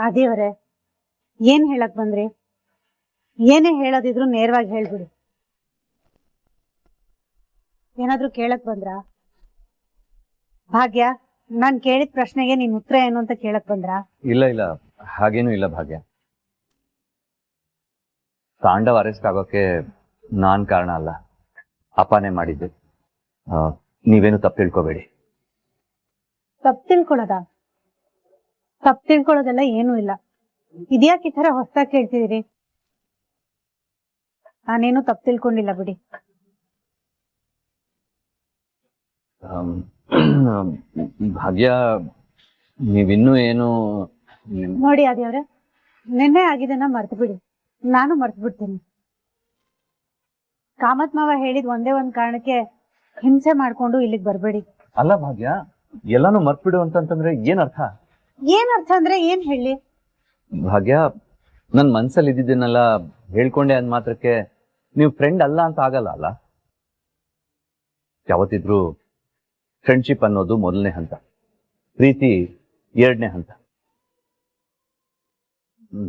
ಅದೇವ್ರೆ ಏನ್ ಹೇಳಕ್ ಬಂದ್ರಿ? ಏನೇ ಹೇಳೋದಿದ್ರು ನೇರವಾಗಿ ಹೇಳ್ಬಿಡಿ. ಏನಾದ್ರೂ ಕೇಳಕ್ ಬಂದ್ರಾ? ಭಾಗ್ಯ, ನಾನ್ ಕೇಳಿದ ಪ್ರಶ್ನೆಗೆ ನಿನ್ ಉತ್ತರ ಏನು ಅಂತ ಕೇಳಕ್ ಬಂದ್ರಾ? ಇಲ್ಲ ಇಲ್ಲ, ಹಾಗೇನೂ ಇಲ್ಲ ಭಾಗ್ಯ. ತಾಂಡವ್ ಅರೆಸ್ಟ್ ಆಗೋಕೆ ನಾನ್ ಕಾರಣ ಅಲ್ಲ, ಅಪ್ಪನೇ ಮಾಡಿದ್ದೆ. ನೀವೇನು ತಪ್ಪು ತಿಳ್ಕೊಬೇಡಿ. ತಪ್ಪು ತಿಳ್ಕೊಳ್ಳೋದೆಲ್ಲ ಏನೂ ಇಲ್ಲ. ಇದ್ಯಾಕೆ ಈ ತರ ಹೊಸದಾಗಿ ಕೇಳ್ತಿದ್ದೀರಿ? ನಾನೇನು ತಪ್ಪು ತಿಳ್ಕೊಂಡಿಲ್ಲ ಬಿಡಿ. ಭಾಗ್ಯ, ನೀವಿನ್ನೂ ಏನು ನೋಡಿ ಆದಿಯವ್ರೆ, ನಿನ್ನೆ ಆಗಿದ್ದನ್ನ ಮರ್ತು ಬಿಡಿ. ನಾನು ಮರ್ತು ಬಿಡ್ತೀನಿ. ಕಾಮತ್ ಮಾವ ಹೇಳಿದ್ ಒಂದೇ ಒಂದ್ ಕಾರಣಕ್ಕೆ ಹಿಂಸೆ ಮಾಡ್ಕೊಂಡು ಇಲ್ಲಿಗೆ ಬರ್ಬೇಡಿ. ಅಲ್ಲ ಭಾಗ್ಯ, ಎಲ್ಲಾನು ಮರ್ತ್ಬಿಡು ಅಂತಂದ್ರೆ ಏನ್ ಅರ್ಥ? ಏನ್ ಅರ್ಥ ಅಂದ್ರೆ ಏನ್ ಹೇಳಿ? ಭಾಗ್ಯ, ನನ್ ಮನ್ಸಲ್ಲಿ ಇದ್ದಿದ್ದನ್ನೆಲ್ಲ ಹೇಳ್ಕೊಂಡೆ ಅಂದ್ ಮಾತ್ರಕ್ಕೆ ನೀವು ಫ್ರೆಂಡ್ ಅಲ್ಲ ಅಂತ ಆಗಲ್ಲ ಅಲ್ಲ. ಯಾವತ್ತಿದ್ರು ಫ್ರೆಂಡ್ಶಿಪ್ ಅನ್ನೋದು ಮೊದಲನೇ ಹಂತ, ಪ್ರೀತಿ ಎರಡನೇ ಹಂತ.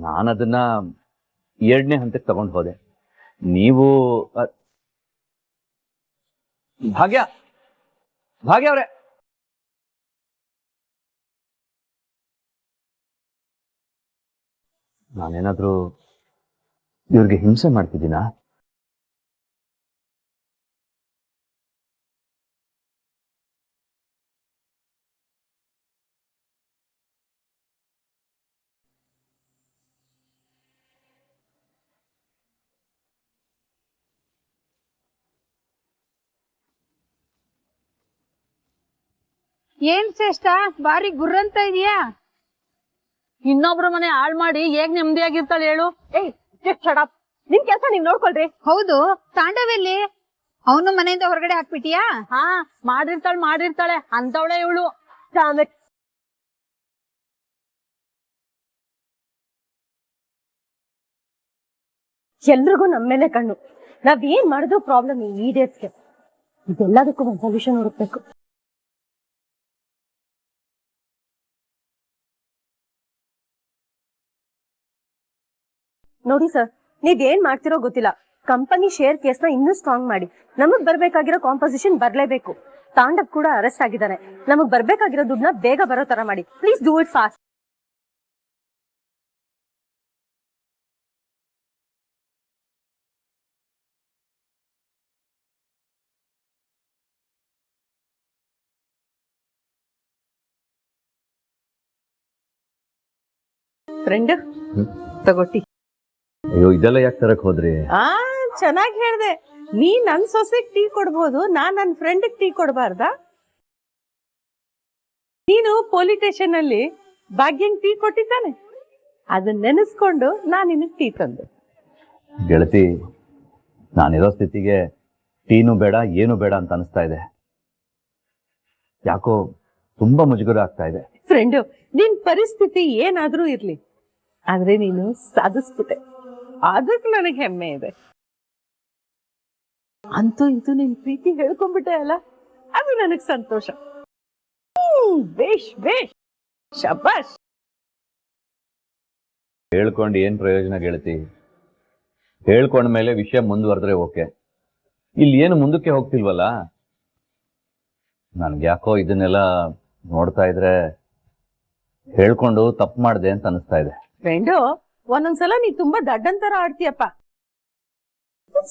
ನಾನದನ್ನ ಎರಡನೇ ಹಂತಕ್ಕೆ ತಗೊಂಡು ಹೋದೆ. ನೀವು ಭಾಗ್ಯ ಅವ್ರೆ, ನಾನೇನಾದ್ರೂ ಇವ್ರಿಗೆ ಹಿಂಸೆ ಮಾಡ್ತಿದ್ದೀನಾ? ಏನ್ ಶ್ರೇಷ್ಠ, ಬಾರಿ ಗುರ್ರಂತ ಇದೀಯಾ? ಇನ್ನೊಬ್ರ ಮನೆ ಹಾಳ್ ಮಾಡಿ ಹೇಗ್ ನೆಮ್ಮದಿಯಾಗಿರ್ತಾಳೆ ಹೇಳು? ನಿಮ್ ಕೆಲ್ಸ ನೀವ್ ನೋಡ್ಕೊಳ್ರಿ. ಹೌದು, ತಾಂಡವೆಲ್ಲಿ? ಅವನು ಮನೆಯಿಂದ ಹೊರಗಡೆ ಹಾಕ್ಬಿಟ್ಟಿಯಾ? ಹಾ, ಮಾಡಿರ್ತಾಳೆ ಅಂತವಳೆ ಇವಳು. ಎಲ್ರಿಗೂ ನಮ್ಮೇಲೆ ಕಣ್ಣು. ನಾವ್ ಏನ್ ಮಾಡಿದ್ರು ಪ್ರಾಬ್ಲಮ್ ಈ ಡೇಟ್ಸ್ಗೆ. ಇದೆಲ್ಲದಕ್ಕೂ ಒಂದ್ ಸೊಲ್ಯೂಷನ್ ಹುಡುಕ್ಬೇಕು. ನೋಡಿ ಸರ್, ನೀವ್ ಏನ್ ಮಾಡ್ತಿರೋ ಗೊತ್ತಿಲ್ಲ. ಕಂಪನಿ ಶೇರ್ ಕೇಸ್ ನ ಇನ್ನೂ ಸ್ಟ್ರಾಂಗ್ ಮಾಡಿ. ನಮಗ್ ಬರ್ಬೇಕಾಗಿರೋ ಕಾಂಪೋಸಿಷನ್ ಬರ್ಲೇಬೇಕು. ತಾಂಡವ್ ಕೂಡ ಅರೆಸ್ಟ್ ಆಗಿದ್ದಾನೆ. ನಮಗ್ ಬರ್ಬೇಕಾಗಿರೋ ದುಡ್ಡನ್ನ ಬೇಗ ಬರೋ ತರ ಮಾಡಿ. Please do it fast. Friend ತಗೊಟ್ಟಿ. ಅಯ್ಯೋ, ಇದೆಲ್ಲ ಯಾಕೆ ತರಕ್ ಹೋದ್ರಿ? ಚೆನ್ನಾಗಿ ಹೇಳ್ದೆ. ನೀ ನನ್ ಸೊಸೆಗ್ ಟೀ ಕೊಡ್ಬೋದು, ನಾನ್ ನನ್ ಫ್ರೆಂಡ್ ಟೀ ಕೊಡ್ಬಾರ್ದಾ? ನೀನು ಪೊಲೀಸ್ ಸ್ಟೇಷನ್ ಅಲ್ಲಿ ಭಾಗ್ಯಂಗ್ ಟೀ ಕೊಟ್ಟಿದ್ದಾನೆ, ಅದನ್ನ ನೆನೆಸ್ಕೊಂಡು ನಾನ್ ನಿನಗ್ ಟೀ ತಂದೆ. ಗೆಳತಿ, ನಾನಿರೋ ಸ್ಥಿತಿಗೆ ಟೀನು ಬೇಡ ಏನು ಬೇಡ ಅಂತ ಅನಿಸ್ತಾ ಇದೆ. ಯಾಕೋ ತುಂಬಾ ಮುಜುಗರ ಆಗ್ತಾ ಇದೆ. ಫ್ರೆಂಡ್, ನಿನ್ ಪರಿಸ್ಥಿತಿ ಏನಾದ್ರೂ ಇರ್ಲಿ, ಆದ್ರೆ ನೀನು ಸಾಧಿಸ್ಬಿಟ್ಟೆ, ಅದಕ್ಕೆ ನನಗೆ ಹೆಮ್ಮೆ ಇದೆ. ಅಂತೂ ಇದು ನಿನ್ ಪ್ರೀತಿ ಹೇಳ್ಕೊಂಡ್ಬಿಟ್ಟೆ ಅಲ್ಲ, ಅದು ನನಗ್ ಸಂತೋಷ. ಬೇಷ್ ಬೇಷ್, ಶಬಾಷ್. ಹೇಳ್ಕೊಂಡು ಏನ್ ಪ್ರಯೋಜನ ಗೆಳತಿ? ಹೇಳ್ಕೊಂಡ್ಮೇಲೆ ವಿಷಯ ಮುಂದುವರೆದ್ರೆ ಓಕೆ. ಇಲ್ಲಿ ಏನು ಮುಂದಕ್ಕೆ ಹೋಗ್ತಿಲ್ವಲ್ಲ. ನನ್ಗೆ ಯಾಕೋ ಇದನ್ನೆಲ್ಲ ನೋಡ್ತಾ ಇದ್ರೆ ಹೇಳ್ಕೊಂಡು ತಪ್ಪು ಮಾಡಿದೆ ಅಂತ ಅನಿಸ್ತಾ ಇದೆ. ಫ್ರೆಂಡು, ಒಂದೊಂದ್ಸಲ ನೀ ತುಂಬಾ ದಡ್ಡಂತರ ಆಡ್ತೀಯಪ್ಪ.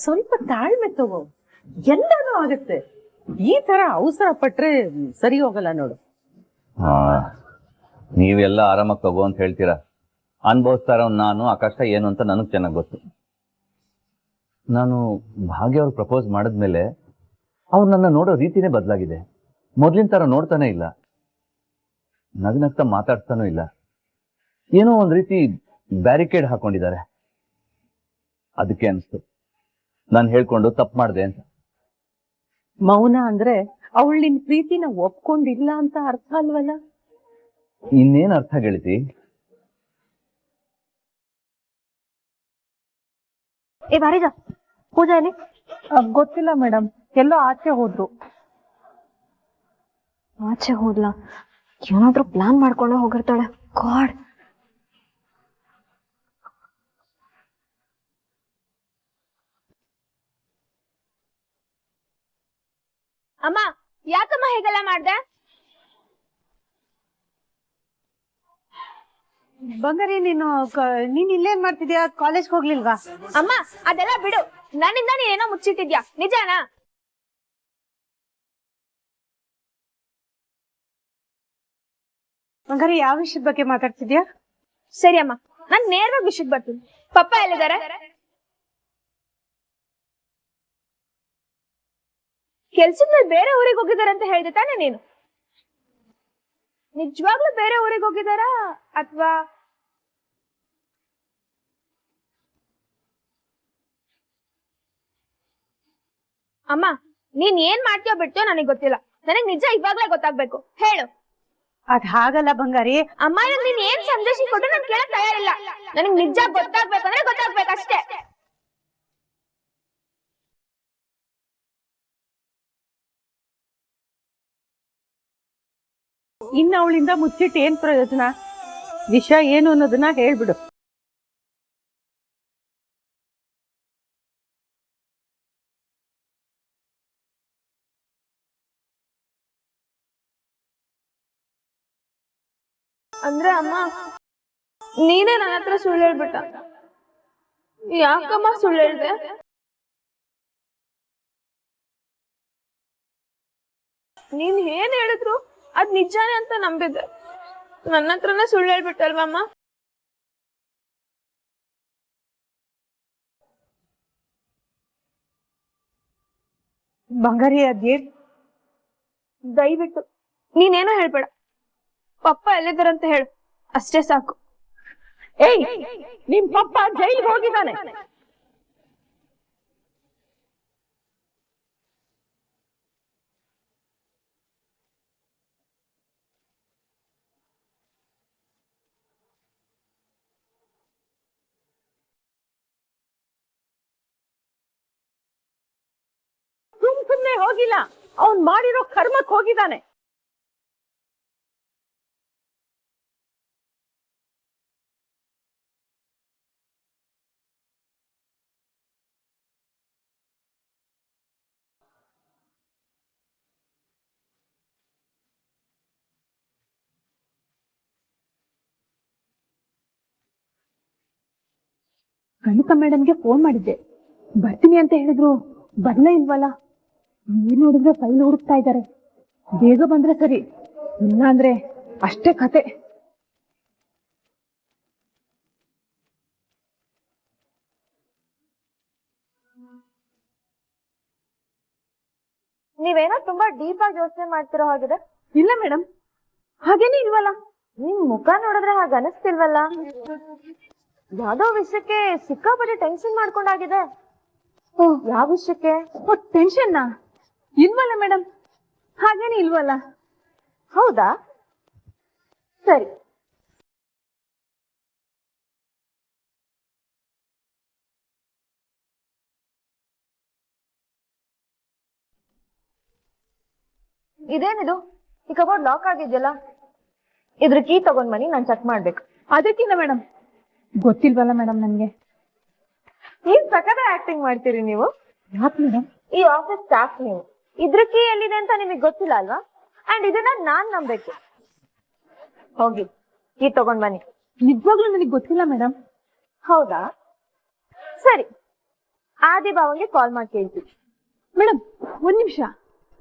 ಸ್ವಲ್ಪ ತಾಳ್ಮೆ ತಗೋ, ಎಲ್ಲಾನು ಆಗುತ್ತೆ. ಈ ತರ ಅವಸರ ಪಟ್ರೆ ಸರಿ ಹೋಗಲ್ಲ ನೋಡು. ನೀವೆಲ್ಲ ಆರಾಮಾಗಿ ತಗೋ ಅಂತ ಹೇಳ್ತೀರಾ. ಅನ್ಭವಿಸ್ತಾರ ನಾನು, ಆ ಕಷ್ಟ ಏನು ಅಂತ ನನಗ್ ಚೆನ್ನಾಗ್ ಗೊತ್ತು. ನಾನು ಭಾಗ್ಯ ಅವ್ರು ಪ್ರಪೋಸ್ ಮಾಡಿದ್ಮೇಲೆ ಅವ್ರು ನನ್ನ ನೋಡೋ ರೀತಿನೇ ಬದಲಾಗಿದೆ. ಮೊದ್ಲಿನ ತರ ನೋಡ್ತಾನೆ ಇಲ್ಲ, ನಗ್ನಗ್ತಾ ಮಾತಾಡ್ತಾನೂ ಇಲ್ಲ. ಏನೋ ಒಂದ್ ರೀತಿ ಬ್ಯಾರಿಕೇಡ್ ಹಾಕೊಂಡಿದ್ದಾರೆ. ಅದಕ್ಕೆ ಅನಿಸ್ತು ನಾನು ಹೇಳ್ಕೊಂಡು ತಪ್ಪು ಮಾಡಿದೆ ಅಂತ. ಮೌನ ಅಂದ್ರೆ ಅವಳು ನಿನ್ ಪ್ರೀತಿನ ಒಪ್ಕೊಂಡಿಲ್ಲ ಅಂತ ಅರ್ಥ ಅಲ್ವಲ್ಲ? ಇನ್ನೇನ್ ಅರ್ಥ ಗೆಳತಿ? ಏ ಬಾರಿಜ, ಪೂಜಾ ಎಲ್ಲಿ? ಗೊತ್ತಿಲ್ಲ ಮೇಡಮ್, ಎಲ್ಲೋ ಆಚೆ ಹೋದ್ರು. ಆಚೆ ಹೋದ್ಲಾ? ಏನಾದ್ರೂ ಪ್ಲಾನ್ ಮಾಡ್ಕೊಂಡೆ ಹೋಗಿರ್ತಾಳೆ. ಗಾಡ್, ಅಮ್ಮ ಯಾಕಮ್ಮ ಹೇಗೆಲ್ಲ ಮಾಡ್ದೆ? ಬಂಗಾರಿ ನೀನ್ ಇಲ್ಲೇನ್ ಮಾಡ್ತಿದ್ಯಾ? ಕಾಲೇಜ್ಗೆ ಹೋಗ್ಲಿಲ್ವಾ? ಅಮ್ಮ ಅದೆಲ್ಲ ಬಿಡು, ನನ್ನಿಂದ ನೀನೇನೋ ಮುಚ್ಚಿಟ್ಟಿದ್ಯಾ, ನಿಜಾನಾ? ಬಂಗಾರಿ ಯಾವ ವಿಷಯದ ಬಗ್ಗೆ ಮಾತಾಡ್ತಿದ್ಯಾ? ಸರಿ ಅಮ್ಮ, ನಾನ್ ನೇರವಾಗಿ ವಿಷಯಕ್ಕೆ ಬರ್ತೀನಿ. ಪಪ್ಪ ಎಲ್ಲಿದ್ದಾರೆ? ಕೆಲ್ಸದ ಮೇಲೆ ಬೇರೆ ಊರಿಗೆ ಹೋಗಿದ್ದಾರೆ ಅಂತ ಹೇಳ್ದೆ ತಾನೇ ನೀನು? ನಿಜವಾಗ್ಲೂ ಬೇರೆ ಊರಿಗೆ ಹೋಗಿದಾರಾ ಅಥವಾ? ಅಮ್ಮ ನೀನ್ ಏನ್ ಮಾಡ್ತೀಯೋ ಬಿಡ್ತೀಯೋ ನನಗ್ ಗೊತ್ತಿಲ್ಲ, ನನಗ್ ನಿಜ ಇವಾಗ್ಲೇ ಗೊತ್ತಾಗ್ಬೇಕು, ಹೇಳು. ಅದ್ ಹಾಗಲ್ಲ ಬಂಗಾರಿ. ಅಮ್ಮ ನೀನ್ ಏನ್ ಸಂದೇಶ ಕೊಟ್ಟು ನಾನು ಕೇಳಕ್ ತಯಾರಿಲ್ಲ, ನನಗ್ ನಿಜ ಗೊತ್ತಾಗ್ಬೇಕಂದ್ರೆ ಗೊತ್ತಾಗ್ಬೇಕಷ್ಟೇ. ಇನ್ನು ಅವಳಿಂದ ಮುಚ್ಚಿಟ್ಟು ಏನ್ ಪ್ರಯೋಜನ? ವಿಷಯ ಏನು ಅನ್ನೋದನ್ನ ಹೇಳ್ಬಿಡು. ಅಂದ್ರೆ ಅಮ್ಮ ನೀನೇ ನನ್ನ ಹತ್ರ ಸುಳ್ಳು ಹೇಳ್ಬಿಟ್ಟ. ಯಾಕಮ್ಮ ಸುಳ್ಳು ಹೇಳ್ದೆ? ನೀನ್ ಏನ್ ಹೇಳಿದ್ರು ಅದ್ ನಿಜಾನೇ ಅಂತ ನಂಬಿದ್ದೆ, ನನ್ನ ಹತ್ರನೇ ಸುಳ್ಳು ಹೇಳ್ಬಿಟ್ಟಲ್ವಮ್ಮ? ಬಂಗಾರಿ ಅದೇನ್? ದಯವಿಟ್ಟು ನೀನೇನೋ ಹೇಳ್ಬೇಡ, ಪಪ್ಪ ಎಲ್ಲಿದ್ದಾರಂತ ಹೇಳು ಅಷ್ಟೇ ಸಾಕು. ಏಯ್, ನಿಮ್ ಪಪ್ಪ ಜೈಲ್ಗೆ ಹೋಗಿದ್ದಾನೆ. ಸುಮ್ನೆ ಹೋಗಿಲ್ಲ, ಅವನ್ ಮಾಡಿರೋ ಕರ್ಮಕ್ ಹೋಗಿದ್ದಾನೆ. ಕನಕ ಮೇಡಮ್ಗೆ ಫೋನ್ ಮಾಡಿದ್ದೆ, ಬರ್ತೀನಿ ಅಂತ ಹೇಳಿದ್ರು, ಬರ್ಲೇ ಇಲ್ವಲ್ಲ. ಏನ್ ನೋಡಿದ್ರೆ ಫೈಲ್ ಹುಡುಕ್ತಾ ಇದ್ದಾರೆ. ಬೇಗ ಬಂದ್ರೆ ಸರಿ, ಇಲ್ಲ ಅಂದ್ರೆ ಅಷ್ಟೇ ಕತೆ. ನೀವೇನೋ ತುಂಬಾ ಡೀಪ್ ಆಗಿ ಯೋಚನೆ ಮಾಡ್ತಿರೋ ಹಾಗಿದೆ. ಇಲ್ಲ ಮೇಡಮ್, ಹಾಗೇನೇ ಇಲ್ವಲ್ಲ. ನಿಮ್ ಮುಖ ನೋಡಿದ್ರೆ ಹಾಗ ಅನಿಸ್ತಿಲ್ವಲ್ಲ. ಯಾವ್ದೋ ವಿಷಯಕ್ಕೆ ಸಿಕ್ಕಾಪಟ್ಟೆ ಟೆನ್ಷನ್ ಮಾಡ್ಕೊಂಡಾಗಿದೆ. ಯಾವ ವಿಷಯಕ್ಕೆ? ಟೆನ್ಷನ್ ಇಲ್ವಲ್ಲ ಮೇಡಮ್, ಹಾಗೇನೆ ಇಲ್ವಲ್ಲ. ಹೌದಾ? ಸರಿ, ಇದೇನಿದು? ಈ ಕಬೋರ್ಡ್ ಲಾಕ್ ಆಗಿದ್ಯಲ್ಲ, ಇದ್ರ ಕೀ ತಗೊಂಡ್ ಬನ್ನಿ, ನಾನ್ ಚೆಕ್ ಮಾಡ್ಬೇಕು. ಅದಕ್ಕಿಲ್ಲ ಮೇಡಮ್, ಗೊತ್ತಿಲ್ವಲ್ಲ ಮೇಡಮ್ ನನ್ಗೆ. ಏನ್ ಸಕದ ಆಕ್ಟಿಂಗ್ ಮಾಡ್ತೀರಿ ನೀವು? ಯಾಕೆ ಮೇಡಮ್? ಈ ಆಫೀಸ್ ಸ್ಟಾಫ್ ನೀವು, ಇದ್ರ ಕೀ ಎಲ್ಲಿದೆ ಅಂತ ನಿಮಗೆ ಗೊತ್ತಿಲ್ಲ ಅಲ್ವಾ? ಅಂಡ್ ಇದನ್ನ ನಾನ್ ನಂಬೇಕು. ಹೋಗಿ ಕೀ ತಗೊಂಡ್ ಬನ್ನಿ. ನಿಜವಾಗ್ಲೂ ನನಗೆ ಗೊತ್ತಿಲ್ಲ ಮೇಡಮ್. ಹೌದಾ? ಸರಿ, ಆದಿ ಭಾವಂಗೆ ಕಾಲ್ ಮಾಡಿ ಕೇಳ್ತೀವಿ. ಮೇಡಮ್ ಒಂದ್ ನಿಮಿಷ,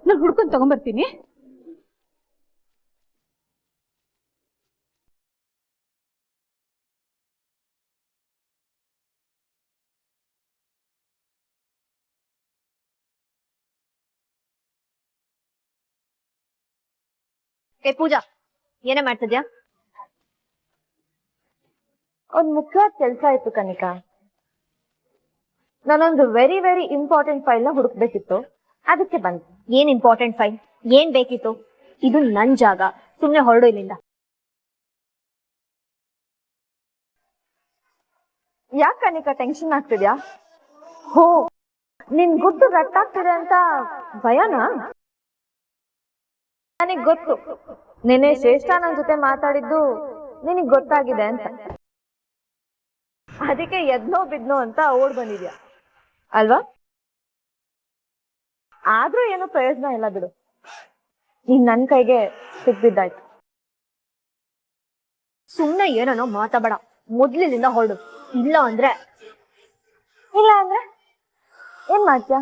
ನಾನು ಹುಡ್ಕೊಂಡ್ ತಗೊಂಡ್ಬರ್ತೀನಿ. ಏ ಪೂಜಾ, ಏನೇ ಮಾಡ್ತಿದ್ಯಾ? ಒಂದ್ ಮುಖ್ಯವಾದ ಕೆಲ್ಸ ಇತ್ತು ಕನಿಕಾ. ನಾನೊಂದು ವೆರಿ ವೆರಿ ಇಂಪಾರ್ಟೆಂಟ್ ಫೈಲ್ ನ ಹುಡುಕ್ಬೇಕಿತ್ತು, ಅದಕ್ಕೆ ಬಂದೆ. ಏನ್ ಇಂಪಾರ್ಟೆಂಟ್ ಫೈಲ್? ಏನ್ ಬೇಕಿತ್ತು? ಇದು ನನ್ ಜಾಗ, ಸುಮ್ನೆ ಹೊರಡು ಇಲ್ಲಿಂದ. ಯಾಕೆ ಕನಿಕಾ ಟೆನ್ಷನ್ ಆಗ್ತಿದ್ಯಾ? ಹೋ, ನಿನ್ ಗುಟ್ಟು ರಟ್ಟಾಗ್ತಿದೆ ಅಂತ ಭಯನಾ? ನನಗ್ ಗೊತ್ತು, ನಿನ್ನೆ ಶ್ರೇಷ್ಠ ನನ್ ಜೊತೆ ಮಾತಾಡಿದ್ದು ನಿನಗ್ ಗೊತ್ತಾಗಿದೆ ಅಂತ. ಅದಕ್ಕೆ ಎದ್ನೋ ಬಿದ್ನೋ ಅಂತ ಓಡ್ ಬಂದಿದ್ಯಾ ಅಲ್ವಾ? ಆದ್ರೂ ಏನೋ ಪ್ರಯೋಜನ ಇಲ್ಲ ಬಿಡು. ನೀನ್ ನನ್ ಕೈಗೆ ಸಿಕ್ಬಿದ್ದಾಯ್ತು. ಸುಮ್ನೆ ಏನೋ ಮಾತಾಡ, ಮೊದ್ಲಿನಿಂದ ಹೊರಡು. ಇಲ್ಲ ಅಂದ್ರೆ ಏನ್ ಮಾಡ್ತೀಯ?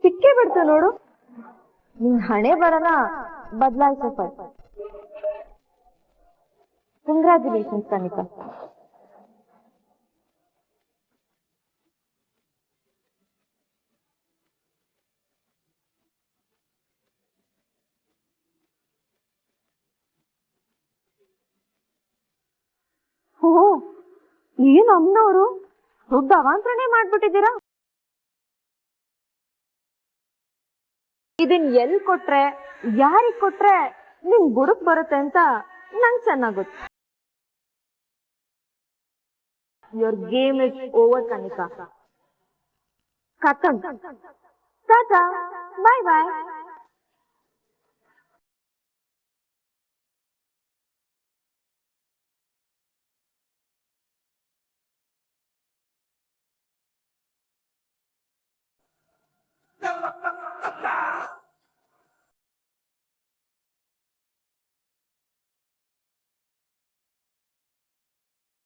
ಸಿಕ್ಕೇ ಬಿಡ್ತು ನೋಡು. ನಿನ್ ಹಣೆ ಬರನ ಬದಲಾಯಿಸಪ್ಪ. ಕಂಗ್ರ್ಯಾಚುಲೇಷನ್ಸ್ ಕನಿಕಾ. ಓ, ಏನ್ ಅಮ್ಮನವರು ದೊಡ್ಡ ಅವಾಂತರನೇ ಮಾಡ್ಬಿಟ್ಟಿದ್ದೀರಾ. ಇದನ್ ಎಲ್ ಕೊಟ್ರೆ, ಯಾರಿಗ್ ಕೊಟ್ರೆ ನಿನ್ ಬುಡಕ್ ಬರುತ್ತೆ ಅಂತ ನಂಗ್ ಚೆನ್ನಾಗ್ ಗೊತ್ತು. Your game is over Kanika. ಖತಮ್. ಟಾಟಾ, ಬಾಯ್ ಬಾಯ್.